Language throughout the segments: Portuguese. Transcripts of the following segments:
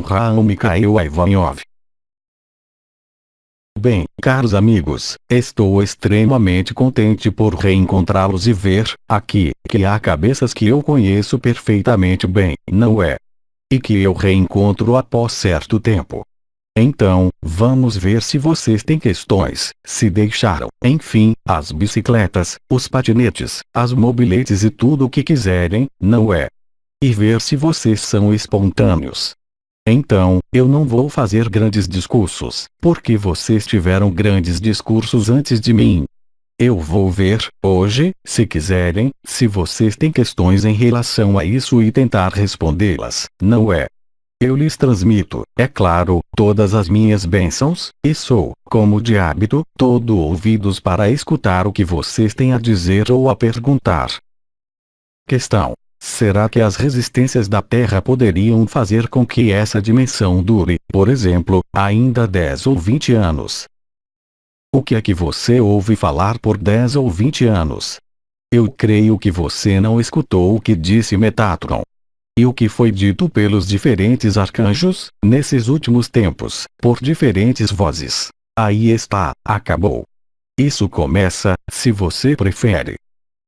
Avraham Mikhail Ivanov. Bem, caros amigos, estou extremamente contente por reencontrá-los e ver, aqui, que há cabeças que eu conheço perfeitamente bem, não é? E que eu reencontro após certo tempo. Então, vamos ver se vocês têm questões, se deixaram, enfim, as bicicletas, os patinetes, as mobiletes e tudo o que quiserem, não é? E ver se vocês são espontâneos. Então, eu não vou fazer grandes discursos, porque vocês tiveram grandes discursos antes de mim. Eu vou ver, hoje, se quiserem, se vocês têm questões em relação a isso e tentar respondê-las, não é? Eu lhes transmito, é claro, todas as minhas bênçãos, e sou, como de hábito, todo ouvidos para escutar o que vocês têm a dizer ou a perguntar. Questão: será que as resistências da Terra poderiam fazer com que essa dimensão dure, por exemplo, ainda 10 ou 20 anos? O que é que você ouve falar por 10 ou 20 anos? Eu creio que você não escutou o que disse Metatron. E o que foi dito pelos diferentes arcanjos, nesses últimos tempos, por diferentes vozes. Aí está, acabou. Isso começa, se você prefere.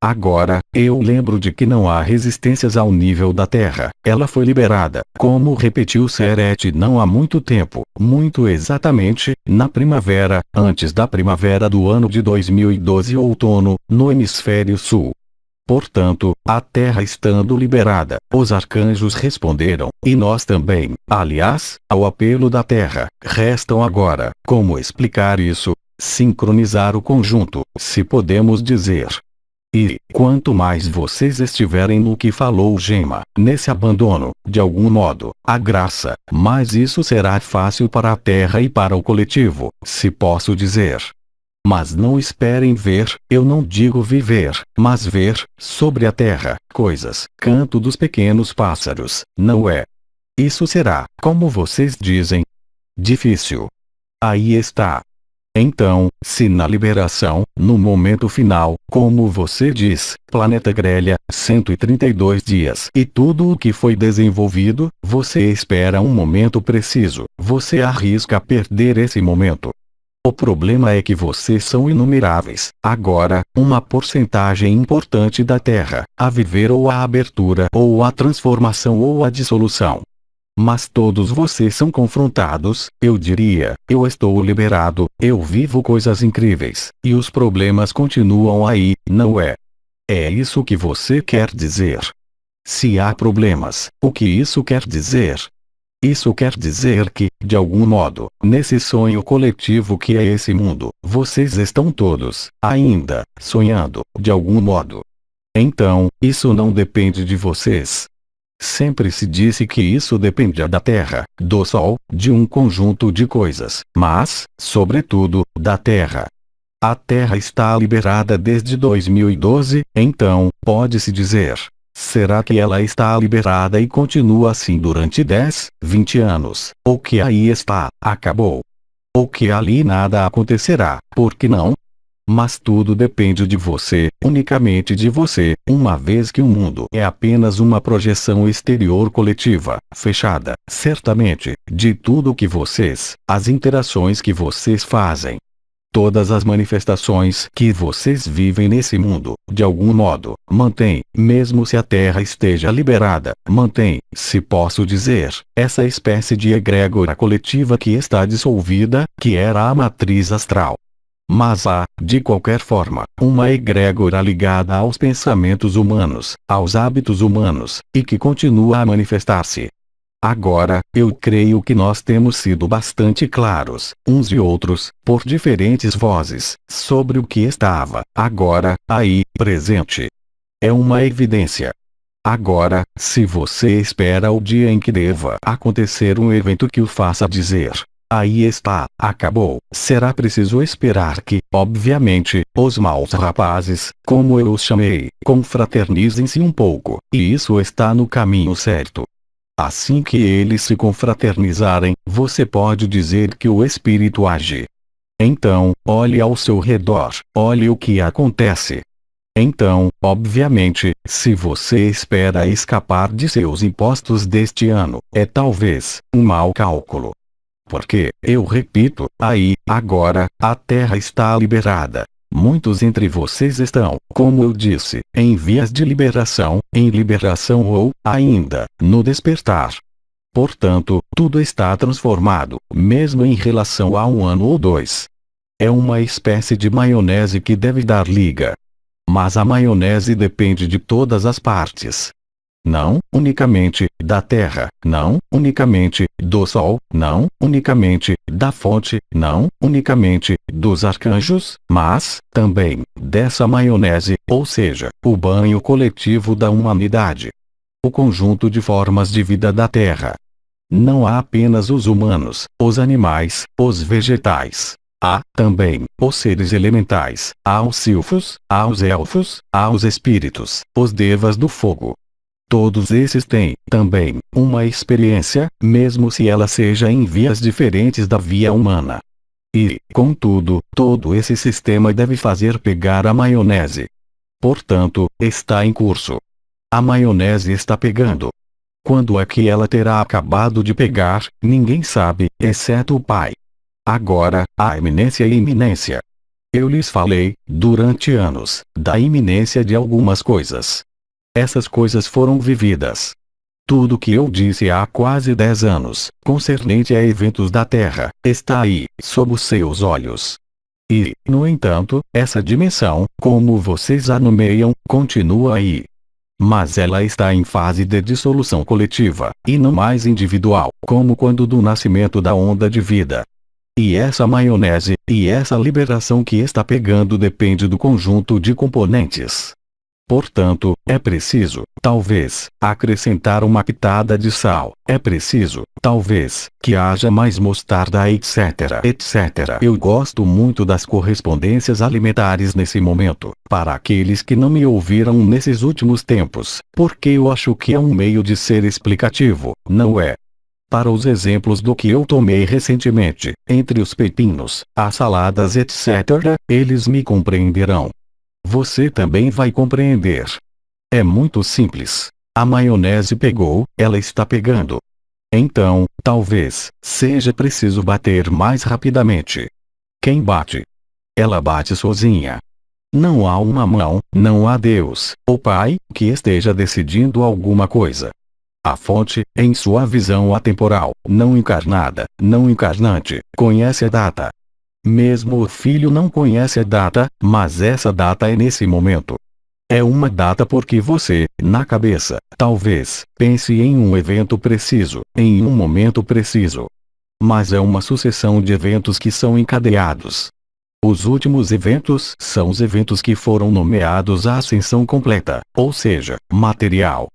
Agora, eu lembro de que não há resistências ao nível da Terra, ela foi liberada, como repetiu Seret não há muito tempo, muito exatamente, na primavera, antes da primavera do ano de 2012 outono, no hemisfério sul. Portanto, a Terra estando liberada, os arcanjos responderam, e nós também, aliás, ao apelo da Terra. Restam agora, como explicar isso, sincronizar o conjunto, se podemos dizer. E, quanto mais vocês estiverem no que falou Gema, nesse abandono, de algum modo, a graça, mais isso será fácil para a Terra e para o coletivo, se posso dizer. Mas não esperem ver, eu não digo viver, mas ver, sobre a Terra, coisas, canto dos pequenos pássaros, não é? Isso será, como vocês dizem, difícil. Aí está. Então, se na liberação, no momento final, como você diz, planeta grelha, 132 dias e tudo o que foi desenvolvido, você espera um momento preciso, você arrisca perder esse momento. O problema é que vocês são inumeráveis, agora, uma porcentagem importante da Terra, a viver ou a abertura ou a transformação ou a dissolução. Mas todos vocês são confrontados, eu diria, eu estou liberado, eu vivo coisas incríveis, e os problemas continuam aí, não é? É isso que você quer dizer. Se há problemas, o que isso quer dizer? Isso quer dizer que, de algum modo, nesse sonho coletivo que é esse mundo, vocês estão todos, ainda, sonhando, de algum modo. Então, isso não depende de vocês. Sempre se disse que isso dependia da Terra, do Sol, de um conjunto de coisas, mas, sobretudo, da Terra. A Terra está liberada desde 2012, então, pode-se dizer. Será que ela está liberada e continua assim durante 10, 20 anos, ou que aí está, acabou? Ou que ali nada acontecerá, por que não? Mas tudo depende de você, unicamente de você, uma vez que o mundo é apenas uma projeção exterior coletiva, fechada, certamente, de tudo que vocês, as interações que vocês fazem. Todas as manifestações que vocês vivem nesse mundo, de algum modo, mantém, mesmo se a Terra esteja liberada, mantém, se posso dizer, essa espécie de egrégora coletiva que está dissolvida, que era a matriz astral. Mas há, de qualquer forma, uma egrégora ligada aos pensamentos humanos, aos hábitos humanos, e que continua a manifestar-se. Agora, eu creio que nós temos sido bastante claros, uns e outros, por diferentes vozes, sobre o que estava, agora, aí, presente. É uma evidência. Agora, se você espera o dia em que deva acontecer um evento que o faça dizer, aí está, acabou, será preciso esperar que, obviamente, os maus rapazes, como eu os chamei, confraternizem-se um pouco, e isso está no caminho certo. Assim que eles se confraternizarem, você pode dizer que o espírito age. Então, olhe ao seu redor, olhe o que acontece. Então, obviamente, se você espera escapar de seus impostos deste ano, é talvez um mau cálculo. Porque, eu repito, aí, agora, a terra está liberada. Muitos entre vocês estão, como eu disse, em vias de liberação, em liberação ou, ainda, no despertar. Portanto, tudo está transformado, mesmo em relação a um ano ou dois. É uma espécie de maionese que deve dar liga. Mas a maionese depende de todas as partes. Não unicamente da terra, não unicamente do sol, não unicamente da fonte, não unicamente dos arcanjos, mas também dessa maionese, ou seja, o banho coletivo da humanidade. O conjunto de formas de vida da terra. Não há apenas os humanos, os animais, os vegetais. Há, também, os seres elementais, há os silfos, há os elfos, há os espíritos, os devas do fogo. Todos esses têm, também, uma experiência, mesmo se ela seja em vias diferentes da via humana. E, contudo, todo esse sistema deve fazer pegar a maionese. Portanto, está em curso. A maionese está pegando. Quando é que ela terá acabado de pegar, ninguém sabe, exceto o Pai. Agora, a iminência e iminência. Eu lhes falei, durante anos, da iminência de algumas coisas. Essas coisas foram vividas. Tudo que eu disse há quase 10 anos, concernente a eventos da Terra, está aí, sob os seus olhos. E, no entanto, essa dimensão, como vocês a nomeiam, continua aí. Mas ela está em fase de dissolução coletiva, e não mais individual, como quando do nascimento da onda de vida. E essa maionese, e essa liberação que está pegando depende do conjunto de componentes. Portanto, é preciso, talvez, acrescentar uma pitada de sal. É preciso, talvez, que haja mais mostarda, etc, etc. Eu gosto muito das correspondências alimentares nesse momento, para aqueles que não me ouviram nesses últimos tempos, porque eu acho que é um meio de ser explicativo, não é? Para os exemplos do que eu tomei recentemente, entre os pepinos, as saladas etc., eles me compreenderão. Você também vai compreender. É muito simples. A maionese pegou, ela está pegando. Então, talvez, seja preciso bater mais rapidamente. Quem bate? Ela bate sozinha. Não há uma mão, não há Deus, o Pai, que esteja decidindo alguma coisa. A fonte, em sua visão atemporal, não encarnada, não encarnante, conhece a data. Mesmo o Filho não conhece a data, mas essa data é nesse momento. É uma data porque você, na cabeça, talvez, pense em um evento preciso, em um momento preciso. Mas é uma sucessão de eventos que são encadeados. Os últimos eventos são os eventos que foram nomeados a ascensão completa, ou seja, material.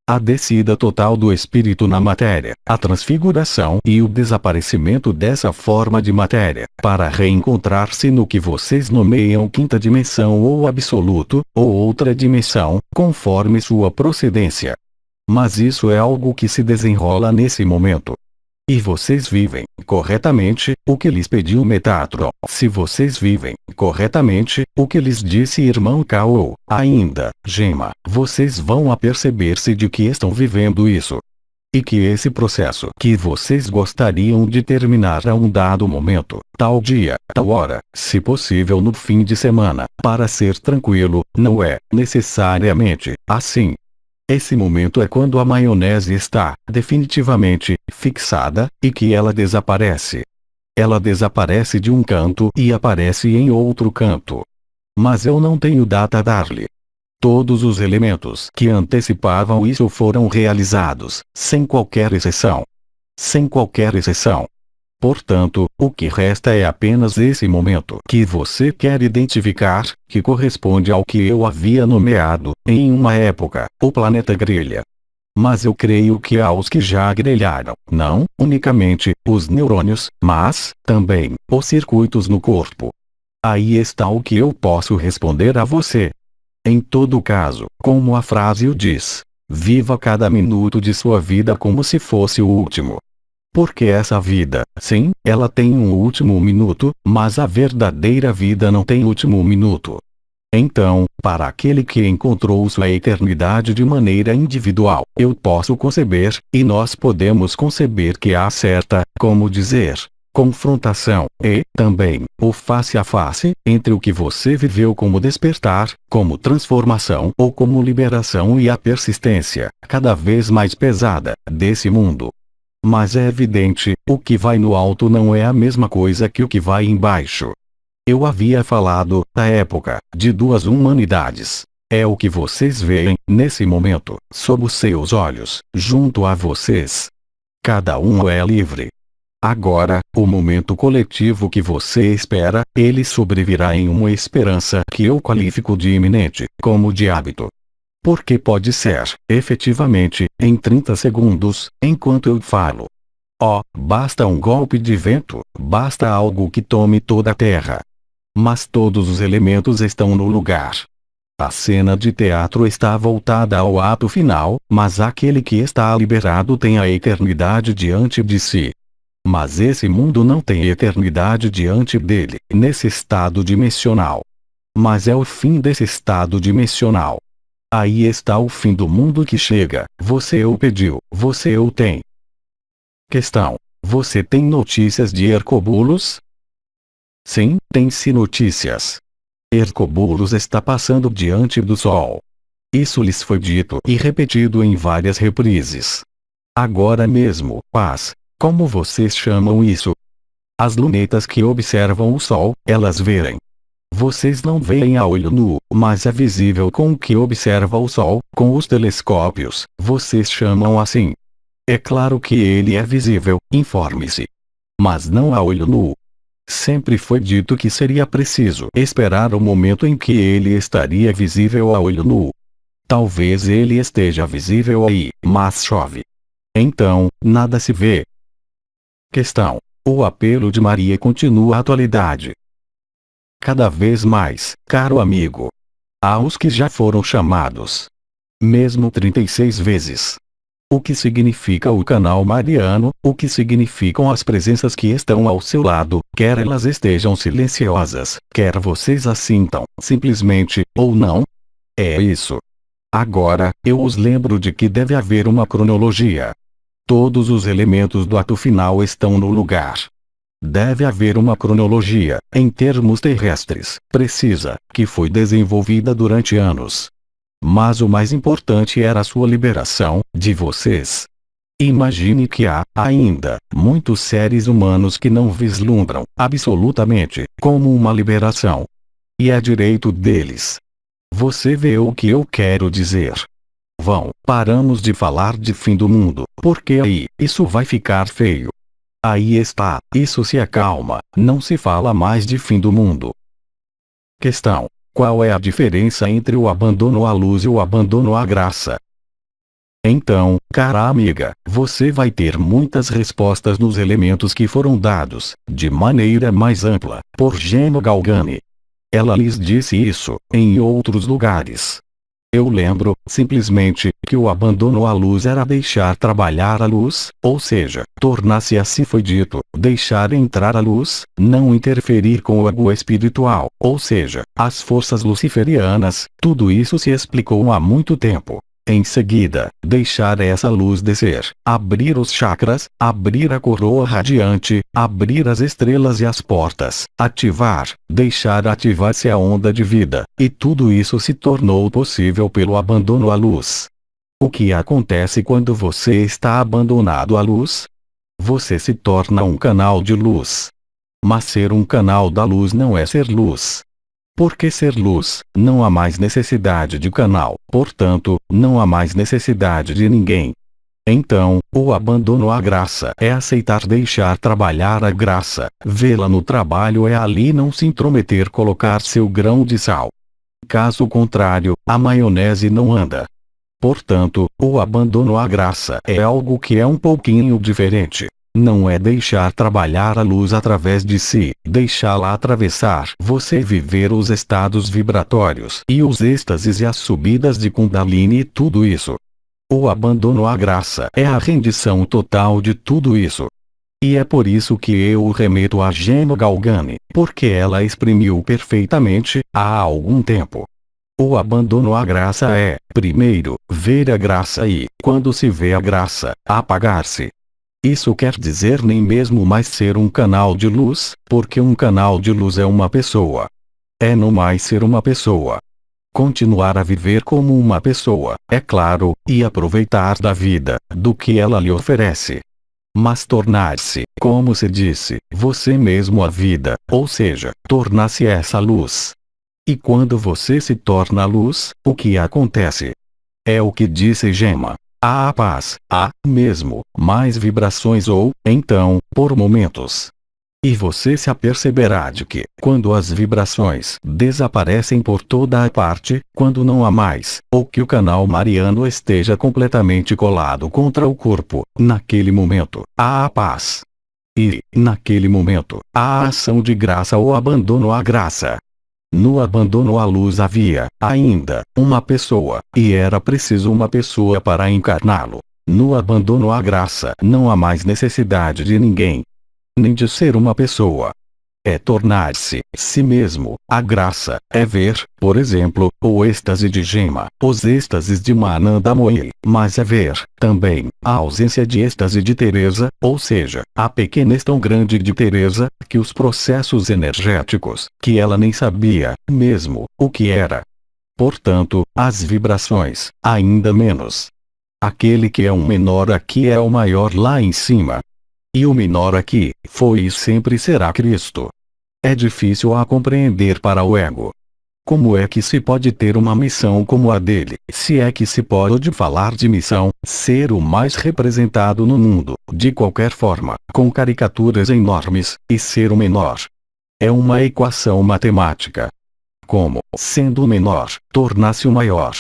A descida total do espírito na matéria, a transfiguração e o desaparecimento dessa forma de matéria, para reencontrar-se no que vocês nomeiam quinta dimensão ou absoluto, ou outra dimensão, conforme sua procedência. Mas isso é algo que se desenrola nesse momento. E vocês vivem, corretamente, o que lhes pediu Metatron. Se vocês vivem, corretamente, o que lhes disse irmão Kao, ainda, Gema, vocês vão aperceber-se de que estão vivendo isso. E que esse processo que vocês gostariam de terminar a um dado momento, tal dia, tal hora, se possível no fim de semana, para ser tranquilo, não é, necessariamente, assim. Esse momento é quando a maionese está, definitivamente, fixada, e que ela desaparece. Ela desaparece de um canto e aparece em outro canto. Mas eu não tenho data a dar-lhe. Todos os elementos que antecipavam isso foram realizados, sem qualquer exceção. Sem qualquer exceção. Portanto, o que resta é apenas esse momento que você quer identificar, que corresponde ao que eu havia nomeado, em uma época, o planeta grelha. Mas eu creio que há os que já grelharam, não unicamente os neurônios, mas também os circuitos no corpo. Aí está o que eu posso responder a você. Em todo caso, como a frase o diz, viva cada minuto de sua vida como se fosse o último. Porque essa vida, sim, ela tem um último minuto, mas a verdadeira vida não tem último minuto. Então, para aquele que encontrou sua eternidade de maneira individual, eu posso conceber, e nós podemos conceber que há certa, como dizer, confrontação, e, também, o face a face, entre o que você viveu como despertar, como transformação ou como liberação e a persistência, cada vez mais pesada, desse mundo. Mas é evidente, o que vai no alto não é a mesma coisa que o que vai embaixo. Eu havia falado, da época, de duas humanidades. É o que vocês veem, nesse momento, sob os seus olhos, junto a vocês. Cada um é livre. Agora, o momento coletivo que você espera, ele sobrevirá em uma esperança que eu qualifico de iminente, como de hábito. Porque pode ser, efetivamente, em 30 segundos, enquanto eu falo. Oh, basta um golpe de vento, basta algo que tome toda a terra. Mas todos os elementos estão no lugar. A cena de teatro está voltada ao ato final, mas aquele que está liberado tem a eternidade diante de si. Mas esse mundo não tem eternidade diante dele, nesse estado dimensional. Mas é o fim desse estado dimensional. Aí está o fim do mundo que chega, você o pediu, você o tem. Questão: você tem notícias de Hercóbulos? Sim, tem-se notícias. Hercóbulos está passando diante do sol. Isso lhes foi dito e repetido em várias reprises. Agora mesmo, paz. Como vocês chamam isso? As lunetas que observam o sol, elas veem. Vocês não veem a olho nu, mas é visível com o que observa o sol, com os telescópios, vocês chamam assim. É claro que ele é visível, informe-se. Mas não a olho nu. Sempre foi dito que seria preciso esperar o momento em que ele estaria visível a olho nu. Talvez ele esteja visível aí, mas chove. Então, nada se vê. Questão: o apelo de Maria continua a atualidade. Cada vez mais, caro amigo. Há os que já foram chamados. Mesmo 36 vezes. O que significa o canal mariano, o que significam as presenças que estão ao seu lado, quer elas estejam silenciosas, quer vocês as sintam, simplesmente, ou não? É isso. Agora, eu os lembro de que deve haver uma cronologia. Todos os elementos do ato final estão no lugar. Deve haver uma cronologia, em termos terrestres, precisa, que foi desenvolvida durante anos. Mas o mais importante era a sua liberação, de vocês. Imagine que há, ainda, muitos seres humanos que não vislumbram, absolutamente, como uma liberação. E é direito deles. Você vê o que eu quero dizer. Paramos de falar de fim do mundo, porque aí, isso vai ficar feio. Aí está, isso se acalma, não se fala mais de fim do mundo. Questão: qual é a diferença entre o abandono à luz e o abandono à graça? Então, cara amiga, você vai ter muitas respostas nos elementos que foram dados, de maneira mais ampla, por Gemma Galgani. Ela lhes disse isso, em outros lugares. Eu lembro, simplesmente, que o abandono à luz era deixar trabalhar a luz, ou seja, tornar-se, assim foi dito, deixar entrar a luz, não interferir com o ego espiritual, ou seja, as forças luciferianas, tudo isso se explicou há muito tempo. Em seguida, deixar essa luz descer, abrir os chakras, abrir a coroa radiante, abrir as estrelas e as portas, ativar, deixar ativar-se a onda de vida, e tudo isso se tornou possível pelo abandono à luz. O que acontece quando você está abandonado à luz? Você se torna um canal de luz. Mas ser um canal da luz não é ser luz. Porque ser luz, não há mais necessidade de canal, portanto, não há mais necessidade de ninguém. Então, o abandono à graça é aceitar deixar trabalhar a graça, vê-la no trabalho é ali não se intrometer, colocar seu grão de sal. Caso contrário, a maionese não anda. Portanto, o abandono à graça é algo que é um pouquinho diferente. Não é deixar trabalhar a luz através de si, deixá-la atravessar você, viver os estados vibratórios e os êxtases e as subidas de Kundalini e tudo isso. O abandono à graça é a rendição total de tudo isso. E é por isso que eu o remeto a Gemma Galgani, porque ela exprimiu perfeitamente, há algum tempo. O abandono à graça é, primeiro, ver a graça e, quando se vê a graça, apagar-se. Isso quer dizer nem mesmo mais ser um canal de luz, porque um canal de luz é uma pessoa. É no mais ser uma pessoa. Continuar a viver como uma pessoa, é claro, e aproveitar da vida, do que ela lhe oferece. Mas tornar-se, como se disse, você mesmo a vida, ou seja, tornar-se essa luz. E quando você se torna luz, o que acontece? É o que disse Gemma. Há a paz, há, mesmo, mais vibrações ou, então, por momentos. E você se aperceberá de que, quando as vibrações desaparecem por toda a parte, quando não há mais, ou que o canal mariano esteja completamente colado contra o corpo, naquele momento, há a paz. E, naquele momento, há a ação de graça ou abandono à graça. No abandono à luz havia, ainda, uma pessoa, e era preciso uma pessoa para encarná-lo. No abandono à graça não há mais necessidade de ninguém, nem de ser uma pessoa. É tornar-se, si mesmo, a graça, é ver, por exemplo, o êxtase de Gemma, os êxtases de Mananda Moy, mas é ver, também, a ausência de êxtase de Teresa, ou seja, a pequenez tão grande de Teresa, que os processos energéticos, que ela nem sabia, mesmo, o que era. Portanto, as vibrações, ainda menos. Aquele que é um menor aqui é o maior lá em cima. E o menor aqui, foi e sempre será Cristo. É difícil a compreender para o ego. Como é que se pode ter uma missão como a dele, se é que se pode falar de missão, ser o mais representado no mundo, de qualquer forma, com caricaturas enormes, e ser o menor? É uma equação matemática. Como, sendo o menor, torna-se o maior?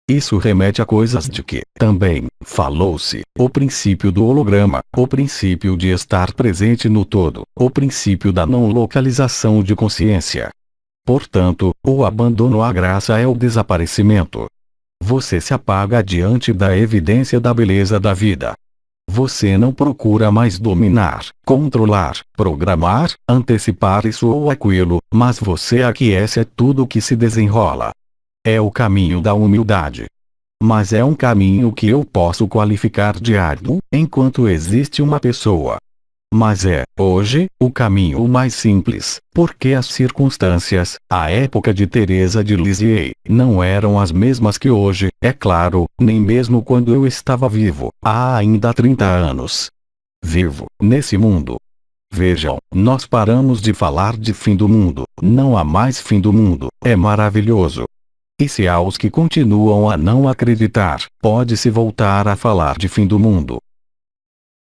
Isso remete a coisas de que, também, falou-se, o princípio do holograma, o princípio de estar presente no todo, o princípio da não localização de consciência. Portanto, o abandono à graça é o desaparecimento. Você se apaga diante da evidência da beleza da vida. Você não procura mais dominar, controlar, programar, antecipar isso ou aquilo, mas você aquece a tudo que se desenrola. É o caminho da humildade. Mas é um caminho que eu posso qualificar de árduo, enquanto existe uma pessoa. Mas é, hoje, o caminho mais simples, porque as circunstâncias, à época de Teresa de Lisieux, não eram as mesmas que hoje, é claro, nem mesmo quando eu estava vivo, há ainda 30 anos. Vivo, nesse mundo. Vejam, nós paramos de falar de fim do mundo, não há mais fim do mundo, é maravilhoso. E se há os que continuam a não acreditar, pode-se voltar a falar de fim do mundo.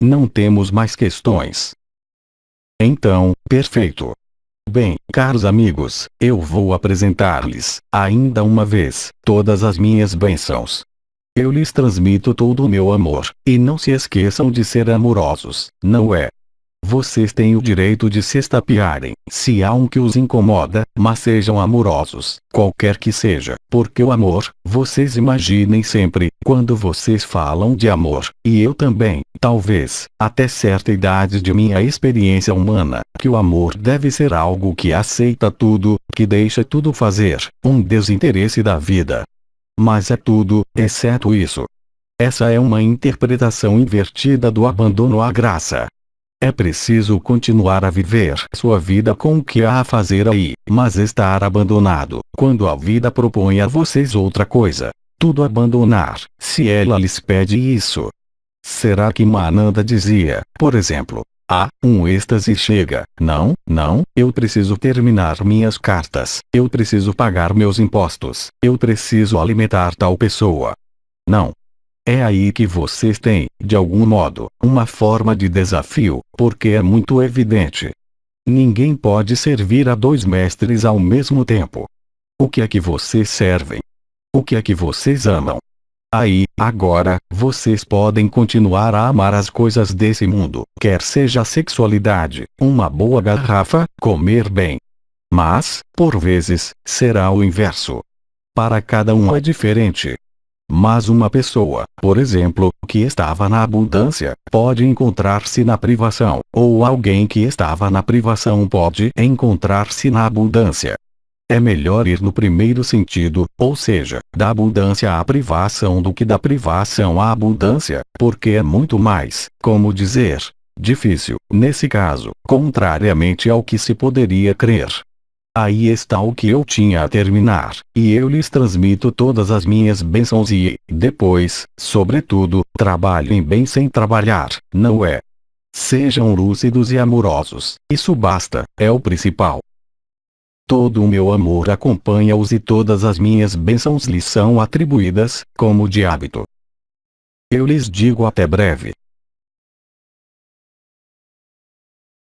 Não temos mais questões. Então, perfeito. Bem, caros amigos, eu vou apresentar-lhes, ainda uma vez, todas as minhas bênçãos. Eu lhes transmito todo o meu amor, e não se esqueçam de ser amorosos, não é? Vocês têm o direito de se estapearem, se há um que os incomoda, mas sejam amorosos, qualquer que seja, porque o amor, vocês imaginem sempre, quando vocês falam de amor, e eu também, talvez, até certa idade de minha experiência humana, que o amor deve ser algo que aceita tudo, que deixa tudo fazer, um desinteresse da vida. Mas é tudo, exceto isso. Essa é uma interpretação invertida do abandono à graça. É preciso continuar a viver sua vida com o que há a fazer aí, mas estar abandonado, quando a vida propõe a vocês outra coisa. Tudo abandonar, se ela lhes pede isso. Será que Mananda dizia, por exemplo, um êxtase chega, não, eu preciso terminar minhas cartas, eu preciso pagar meus impostos, eu preciso alimentar tal pessoa. Não. É aí que vocês têm, de algum modo, uma forma de desafio, porque é muito evidente. Ninguém pode servir a dois mestres ao mesmo tempo. O que é que vocês servem? O que é que vocês amam? Aí, agora, vocês podem continuar a amar as coisas desse mundo, quer seja a sexualidade, uma boa garrafa, comer bem. Mas, por vezes, será o inverso. Para cada um é diferente. Mas uma pessoa, por exemplo, que estava na abundância, pode encontrar-se na privação, ou alguém que estava na privação pode encontrar-se na abundância. É melhor ir no primeiro sentido, ou seja, da abundância à privação do que da privação à abundância, porque é muito mais, como dizer, difícil, nesse caso, contrariamente ao que se poderia crer. Aí está o que eu tinha a terminar, e eu lhes transmito todas as minhas bênçãos e, depois, sobretudo, trabalhem bem sem trabalhar, não é? Sejam lúcidos e amorosos, isso basta, é o principal. Todo o meu amor acompanha-os e todas as minhas bênçãos lhes são atribuídas, como de hábito. Eu lhes digo até breve.